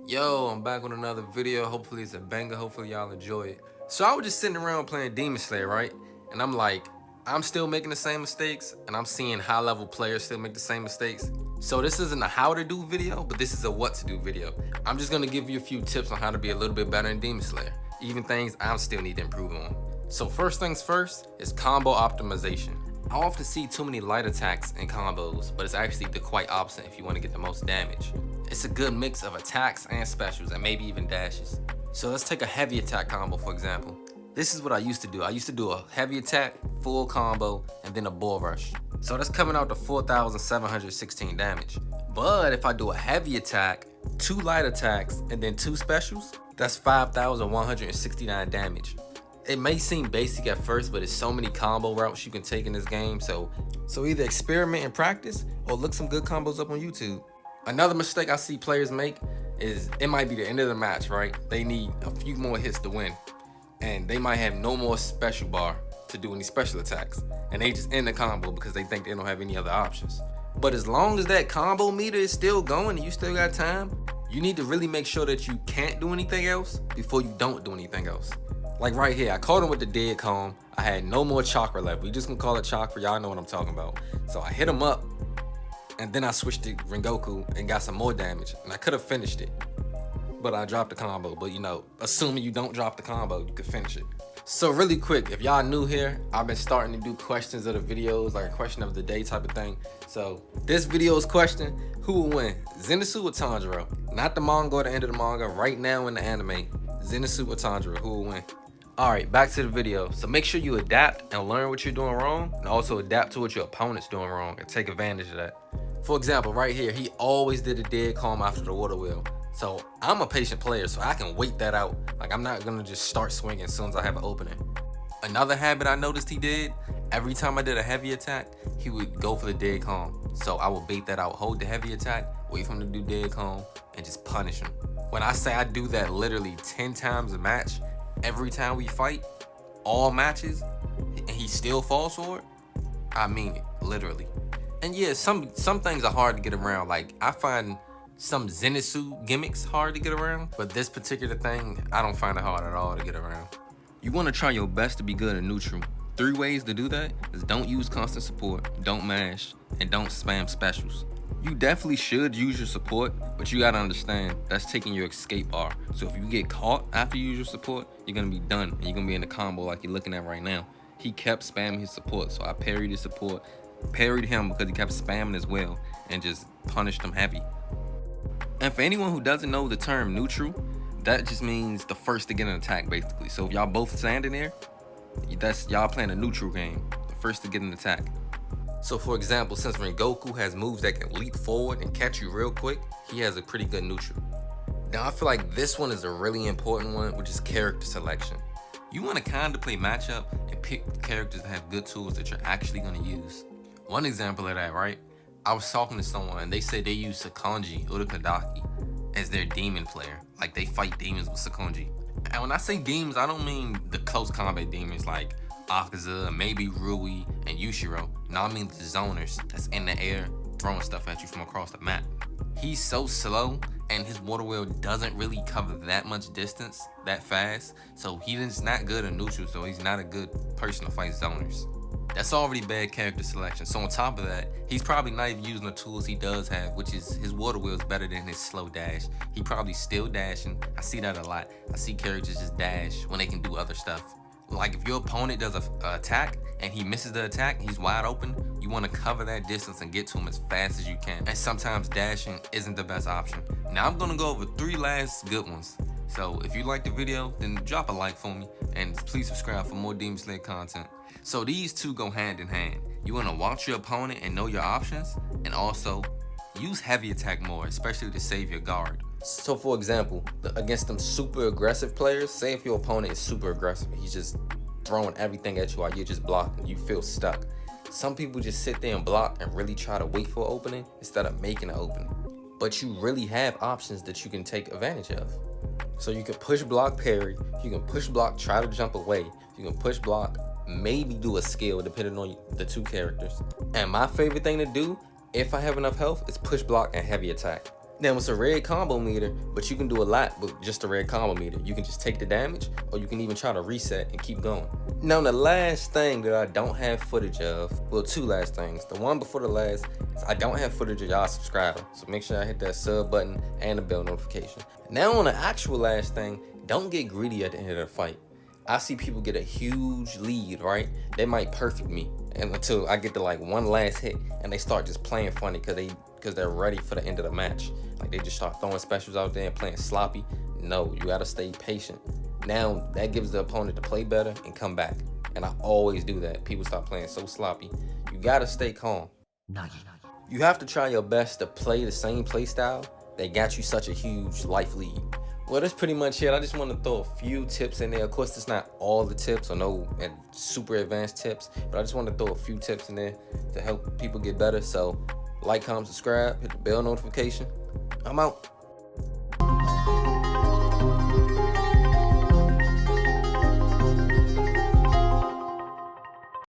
Yo, I'm back with another video. Hopefully it's a banger. Hopefully y'all enjoy it. So I was just sitting around playing Demon Slayer, right? And I'm like, I'm still making the same mistakes, and I'm seeing high-level players still make the same mistakes. So this isn't a how to do video, but this is a what to do video. I'm just gonna give you a few tips on how to be a little bit better in Demon Slayer, even things I still need to improve on. So first things first is combo optimization. I often see too many light attacks and combos, but it's actually the quite opposite if you want to get the most damage. It's a good mix of attacks and specials, and maybe even dashes. So let's take a heavy attack combo for example. This is what I used to do. I used to do a heavy attack, full combo, and then a bull rush. So that's coming out to 4,716 damage. But if I do a heavy attack, 2 light attacks, and then 2 specials, that's 5,169 damage. It may seem basic at first, but there's so many combo routes you can take in this game, so either experiment and practice, or look some good combos up on YouTube. Another mistake I see players make is it might be the end of the match, right? They need a few more hits to win, and they might have no more special bar to do any special attacks, and they just end the combo because they think they don't have any other options. But as long as that combo meter is still going and you still got time, you need to really make sure that you can't do anything else before you don't do anything else. Like right here, I caught him with the dead calm. I had no more chakra left. We just gonna call it chakra, y'all know what I'm talking about. So I hit him up, and then I switched to Rengoku and got some more damage, and I could have finished it, but I dropped the combo. But you know, assuming you don't drop the combo, you could finish it. So really quick, if y'all new here, I've been starting to do questions of the videos, like a question of the day type of thing. So this video's question, who will win, Zenitsu or Tanjiro? Not the manga or the end of the manga, right now in the anime, Zenitsu or Tanjiro, who will win? Alright, back to the video. So make sure you adapt and learn what you're doing wrong, and also adapt to what your opponent's doing wrong and take advantage of that. For example, right here, he always did a dead calm after the water wheel. So I'm a patient player, so I can wait that out. Like, I'm not gonna just start swinging as soon as I have an opening. Another habit I noticed he did, every time I did a heavy attack, he would go for the dead calm. So I would bait that out, hold the heavy attack, wait for him to do dead calm, and just punish him. When I say I do that literally 10 times a match, every time we fight, all matches, and he still falls for it, I mean it, literally. And yeah, some things are hard to get around. Like, I find some Zenitsu gimmicks hard to get around, but this particular thing, I don't find it hard at all to get around. You want to try your best to be good in neutral. 3 ways to do that is don't use constant support, don't mash, and don't spam specials. You definitely should use your support, but you gotta understand that's taking your escape bar. So if you get caught after you use your support, you're gonna be done, and you're gonna be in the combo like you're looking at right now. He kept spamming his support, so I parried his support, parried him because he kept spamming as well, and just punished him heavy. And for anyone who doesn't know the term neutral, that just means the first to get an attack basically. So if y'all both standing there, that's y'all playing a neutral game, the first to get an attack. So for example, since Rengoku has moves that can leap forward and catch you real quick, he has a pretty good neutral. Now I feel like this one is a really important one, which is character selection. You want to kind of play matchup and pick characters that have good tools that you're actually going to use. One example of that, right? I was talking to someone and they said they use Sakonji Urukadaki as their demon player. Like, they fight demons with Sakonji. And when I say demons, I don't mean the close combat demons like Akaza, maybe Rui, and Yushiro. No, I mean the zoners that's in the air throwing stuff at you from across the map. He's so slow, and his water wheel doesn't really cover that much distance that fast, so he's not good in neutral, so he's not a good person to fight zoners. That's already bad character selection. So on top of that, he's probably not even using the tools he does have, which is his water wheel is better than his slow dash. He probably still dashing. I see that a lot. I see characters just dash when they can do other stuff. Like, if your opponent does a attack and he misses the attack, he's wide open, you want to cover that distance and get to him as fast as you can. And sometimes dashing isn't the best option. Now I'm gonna go over 3 last good ones. So if you liked the video, then drop a like for me, and please subscribe for more Demon Slayer content. So these two go hand in hand. You want to watch your opponent and know your options, and also use heavy attack more, especially to save your guard. So for example, against them super aggressive players, say if your opponent is super aggressive, he's just throwing everything at you while you're just blocking, you feel stuck. Some people just sit there and block and really try to wait for an opening instead of making an opening. But you really have options that you can take advantage of. So you can push block parry, you can push block try to jump away, you can push block maybe do a skill depending on the 2 characters. And my favorite thing to do, if I have enough health, is push block and heavy attack. Now it's a red combo meter, but you can do a lot with just a red combo meter. You can just take the damage, or you can even try to reset and keep going. Now the last thing that I don't have footage of, well, two last things. The one before the last is I don't have footage of y'all subscribing. So make sure I hit that sub button and the bell notification. Now on the actual last thing, don't get greedy at the end of the fight. I see people get a huge lead, right? They might perfect me and until I get to like one last hit and they start just playing funny because they're ready for the end of the match. Like they just start throwing specials out there and playing sloppy. No, you gotta stay patient. Now that gives the opponent to play better and come back. And I always do that. People start playing so sloppy. You gotta stay calm. You have to try your best to play the same play style that got you such a huge life lead. Well, that's pretty much it. I just want to throw a few tips in there. Of course, it's not all the tips or no super advanced tips, but I just want to throw a few tips in there to help people get better. So like, comment, subscribe, hit the bell notification. I'm out.